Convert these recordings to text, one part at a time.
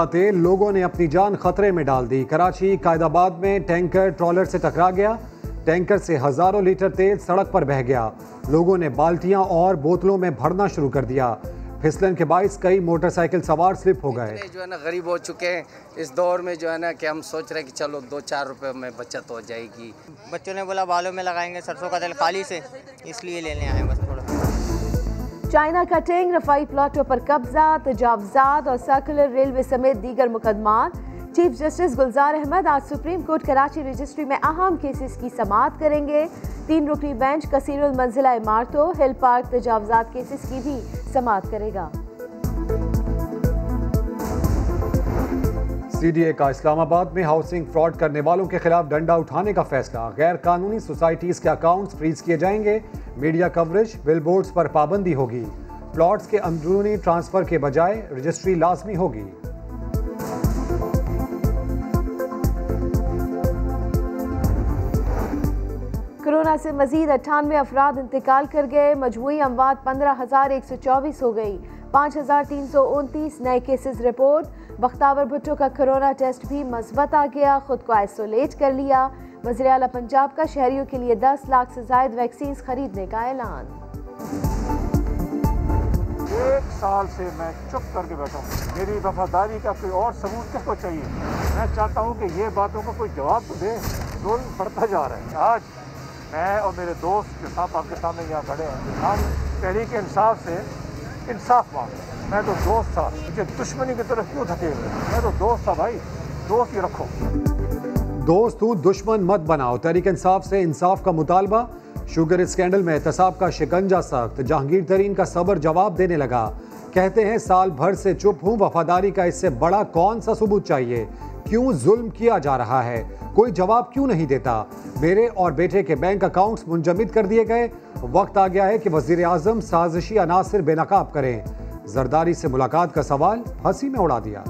का तेल लोगों ने अपनी जान खतरे में डाल दी। कराची कायदाबाद में टैंकर ट्रॉलर से टकरा गया। टैंकर से हजारों लीटर तेल सड़क पर बह गया। लोगों ने बाल्टियां और बोतलों में भरना शुरू कर दिया। फिसलन के बाइस कई मोटरसाइकिल सवार स्लिप हो गए। जो है ना गरीब हो चुके हैं इस दौर में, जो है ना कि हम सोच रहे हैं कि चलो 2-4 रुपए में बचत हो जाएगी। बच्चों ने बोला बालों में लगाएंगे सरसों का तेल खाली से, इसलिए लेने आए बस थोड़ा। चाइना कटिंग, रफाई प्लाटों पर कब्जा, तजावजात और सर्कुलर रेलवे समेत दीगर मुकदमात। चीफ जस्टिस गुलजार अहमद आज सुप्रीम कोर्ट कराची रजिस्ट्री में अहम केसेस की समाअत करेंगे। 3 रुकनी बेंच कसीरुल मंजिला इमारतों, हिल पार्क तजावजात केसेस की भी समाअत करेगा। CDA का इस्लामाबाद में हाउसिंग फ्रॉड करने वालों के खिलाफ डंडा उठाने का फैसला। गैर कानूनी सोसाइटीज के अकाउंट्स फ्रीज किए जाएंगे। मीडिया कवरेज, बिलबोर्ड्स पर पाबंदी होगी। प्लॉट्स के अंदरूनी ट्रांसफर के बजाय रजिस्ट्री लाजमी होगी। कोरोना से मजीद 98 अफराद इंतकाल कर गए। मजमूई अमवात 15,124 हो गई। 5,329 नए केसेस रिपोर्ट। बख्तावर भुट्टो का कोरोना टेस्ट भी मस्बत आ गया, खुद को आइसोलेट कर लिया। वज़ीर आला पंजाब का शहरियों के लिए 10 लाख से ज़ायद वैक्सीन खरीदने का ऐलान। 1 साल से मैं चुप करके बैठा हूँ। मेरी वफादारी का कोई और सबूत किसको चाहिए? मैं चाहता हूँ कि ये बातों को कोई जवाब तो दे। जुल्म बढ़ता जा रहा है। आज मैं और मेरे दोस्त के साथ आपके सामने यहाँ खड़े हैं। हम तहरीक इंसाफ से इंसाफ मांगे। मैं तो दोस्त था, मुझे दुश्मनी की तरफ क्यों धकेल रहे? मैं तो दोस्त था भाई, दोस्त ही रखो। दोस्त हूँ, दुश्मन मत बनाओ। तहरीक इंसाफ से इंसाफ का मुतालबा। शुगर स्कैंडल में एहतसाब का शिकंजा सख्त। जहांगीर तरीन का सबर जवाब देने लगा। कहते हैं साल भर से चुप हूँ, वफादारी का इससे बड़ा कौन सा सबूत चाहिए? क्यों जुल्म किया जा रहा है? कोई जवाब क्यों नहीं देता? मेरे और बेटे के बैंक अकाउंट्स मुंजमद कर दिए गए। वक्त आ गया है कि वजीर आजम साजिशी अनासिर बेनकाब करें। जरदारी से मुलाकात का सवाल हंसी में उड़ा दिया।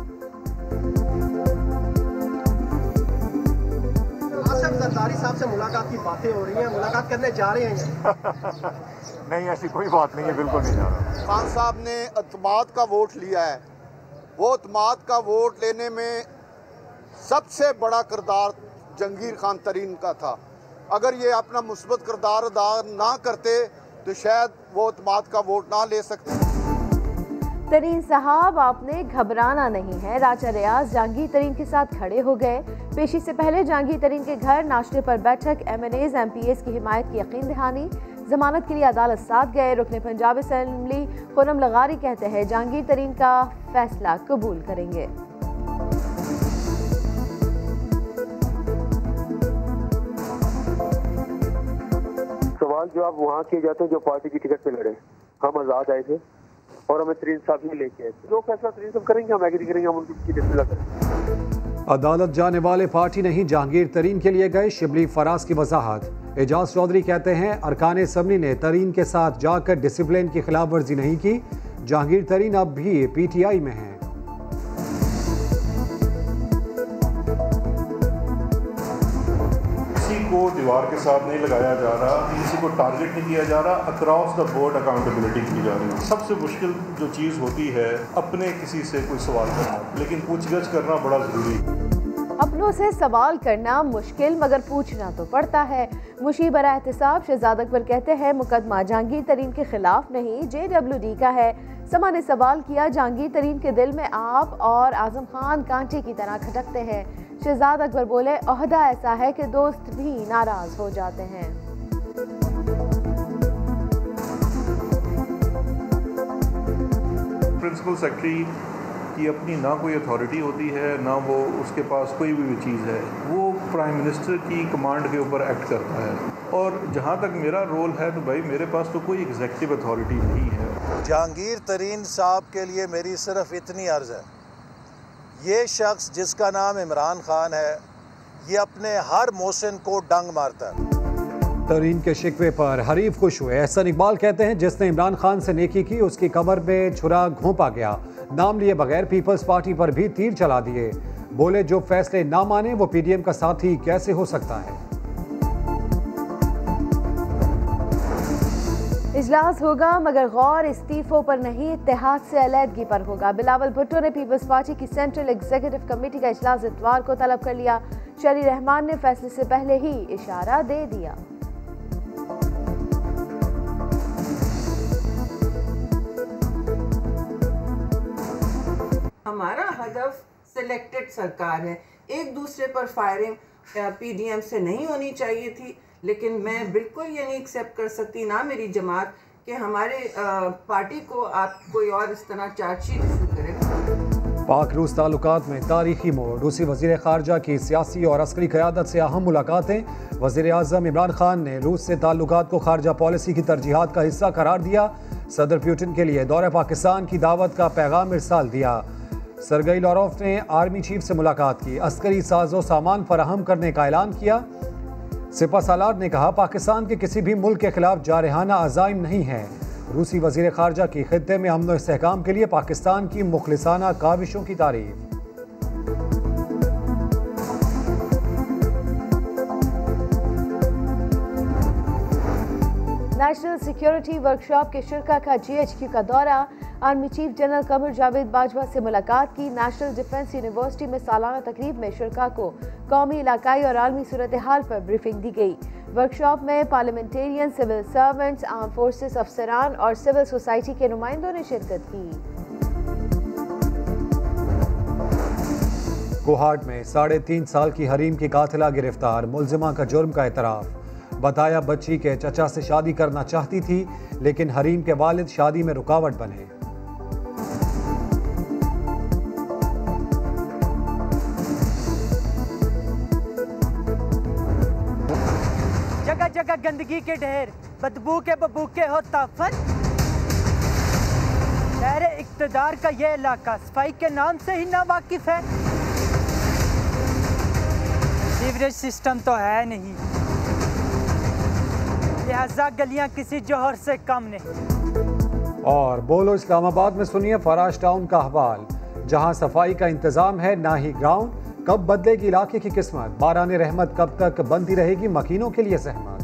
जरदारी साहब से मुलाकात की बातें हो रही हैं, मुलाकात करने जा रहे हैं? नहीं, ऐसी कोई बात नहीं है, बिल्कुल नहीं जा रहा। खान साहब ने अतमाद का वोट लिया है। वो अतमाद का वोट लेने में सबसे बड़ा किरदार जहांगीर खान तरीन का था। अगर ये अपना मुस्बत किरदार अदा ना करते तो शायद वो अतमाद का वोट ना ले सकते। तरीन साहब, आपने घबराना नहीं है। राजा रियाज जहांगीर तरीन के साथ खड़े हो गए। पेशी से पहले जहांगीर तरीन के घर नाश्ते पर बैठक। MNAs MPs की हिमायत की यकीन दहानी। जमानत के लिए अदालत साथ गए। रुकने पंजाब असेंबली खुरम लगारी कहते हैं जहांगीर तरीन का फैसला कबूल करेंगे। सवाल जवाब वहाँ किए जाते हैं जो पार्टी की टिकट पे लड़े। हम आज़ाद आए थे और हमें तरीन साहब ही लेके आए थे। जो फैसला तरीन साहब करेंगे हम एग्री करेंगे, हम उनकी टिकट पे लड़ेंगे। अदालत जाने वाले पार्टी नहीं, जहांगीर तरीन के लिए गए। शिबली फराज की वजाहत। एजाज चौधरी कहते हैं अरकान असम्बली ने तरीन के साथ जाकर डिसिप्लिन की खिलाफ वर्जी नहीं की। जहांगीर तरीन अब भी PTI में हैं। को दीवार के साथ नहीं लगाया जा रहा, किसी को टारगेट नहीं किया जा रहा। अक्रॉस द बोर्ड अकाउंटेबिलिटी की जा रही है। सबसे मुश्किल जो चीज़ होती है अपने किसी से कोई सवाल करना, लेकिन पूछगछ करना बड़ा ज़रूरी है। अपनों से सवाल करना मुश्किल, मगर पूछना तो पड़ता है। मुशीब बरा एहतसाब शहजाद अकबर कहते हैं मुकदमा जहांगीर तरीन के खिलाफ नहीं, JWD का है। समा ने सवाल किया, जहांगीर तरीन के दिल में आप और आजम खान कांटे की तरह खटकते हैं। शहजाद अकबर बोले, ओहदा ऐसा है कि दोस्त भी नाराज हो जाते हैं। प्रिंसिपल सेक्रेटरी की अपनी ना कोई अथॉरिटी होती है, ना वो उसके पास कोई भी चीज़ है। वो प्राइम मिनिस्टर की कमांड के ऊपर एक्ट करता है। और जहाँ तक मेरा रोल है तो भाई मेरे पास तो कोई एग्जीक्यूटिव अथॉरिटी नहीं है। जहांगीर तरीन साहब के लिए मेरी सिर्फ इतनी अर्ज़ है, ये शख्स जिसका नाम इमरान खान है, ये अपने हर मोहसिन को डंग मारता है। तरीन के शिकवे पर हरीफ खुश हुए। एहसन इकबाल कहते हैं जिसने इमरान खान से नेकी की उसकी कमर में छुरा घोंपा गया। नाम लिए बगैर पीपल्स पार्टी पर भी तीर चला दिए। बोले जो फैसले ना माने वो PDM का साथी कैसे हो सकता है। इजलास होगा मगर गौर इस्तीफों पर नहीं, इत्तेहाद से अलहदगी पर होगा। बिलावल भुट्टो ने पीपल्स पार्टी की सेंट्रल एग्जीक्यूटिव कमेटी का इजलास इतवार को तलब कर लिया। शरी रहमान ने फैसले से पहले ही इशारा दे दिया। हमारा हदफ सिलेक्टेड सरकार है, एक दूसरे पर फायरिंग पीडीएम से नहीं होनी चाहिए थी, लेकिन मैं बिल्कुल ये नहीं एक्सेप्ट कर सकती, ना मेरी जमात, कि हमारे पार्टी को आप कोई और इस तरह चार्जशीट इशू करें। पाक रूस ताल्लुकात में तारीखी मोड़, रूसी वज़ीर ख़ारजा की सियासी और अस्करी क़यादत से अहम मुलाकातें। वज़ीर आज़म इमरान खान ने रूस से ताल्लुकात को ख़ारजा पॉलिसी की तरजीहात का हिस्सा करार दिया। सदर पुतिन के लिए दौरे पाकिस्तान की दावत का पैगाम इरसाल दिया। सरगई लारोफ ने आर्मी चीफ से मुलाकात की, अस्करी साजो सामान फराहम करने का ऐलान किया। सिपा सालार ने कहा पाकिस्तान के किसी भी मुल्क के खिलाफ जारहाना अज़ाइम नहीं है। रूसी वज़ीर ख़ारजा की खित्ते में अमन व इस्तेहकाम के लिए पाकिस्तान की मुखलिसाना काविशों की तारीफ। नेशनल सिक्योरिटी वर्कशॉप के शिरका का GHQ का दौरा। Army chief general Qamar Javed Bajwa से मुलाकात की। नेशनल डिफेंस यूनिवर्सिटी में सालाना तकरीब में शिरका को कौमी, इलाकाई और आलमी सूरत हाल पर ब्रीफिंग दी गई। वर्कशॉप में parliamentarian, civil servants, armed forces अफसरान और सिविल सोसाइटी के नुमाइंदों ने शिरकत की। कोहाट में 3.5 साल की हरीम की कातिला गिरफ्तार, मुलजिमा का जुर्म का एतराफ़। बताया बच्ची के चचा से शादी करना चाहती थी, लेकिन हरीम के वालिद शादी में रुकावट बने। जगह जगह गंदगी के ढेर, बदबू के बबूके हो ताफत। शहर इक़्तिदार का ये इलाका सफाई के नाम से ही ना वाकिफ है। सीवरेज सिस्टम तो है नहीं, लिहाजा गलियां किसी जौहर से कम नहीं। और बोलो इस्लामाबाद में सुनिए फराश टाउन का अहवाल, जहां सफाई का इंतजाम है ना ही ग्राउंड। कब बदलेगी इलाके की किस्मत, बारान रहमत कब तक बनती रहेगी मकीनों के लिए ज़हमत।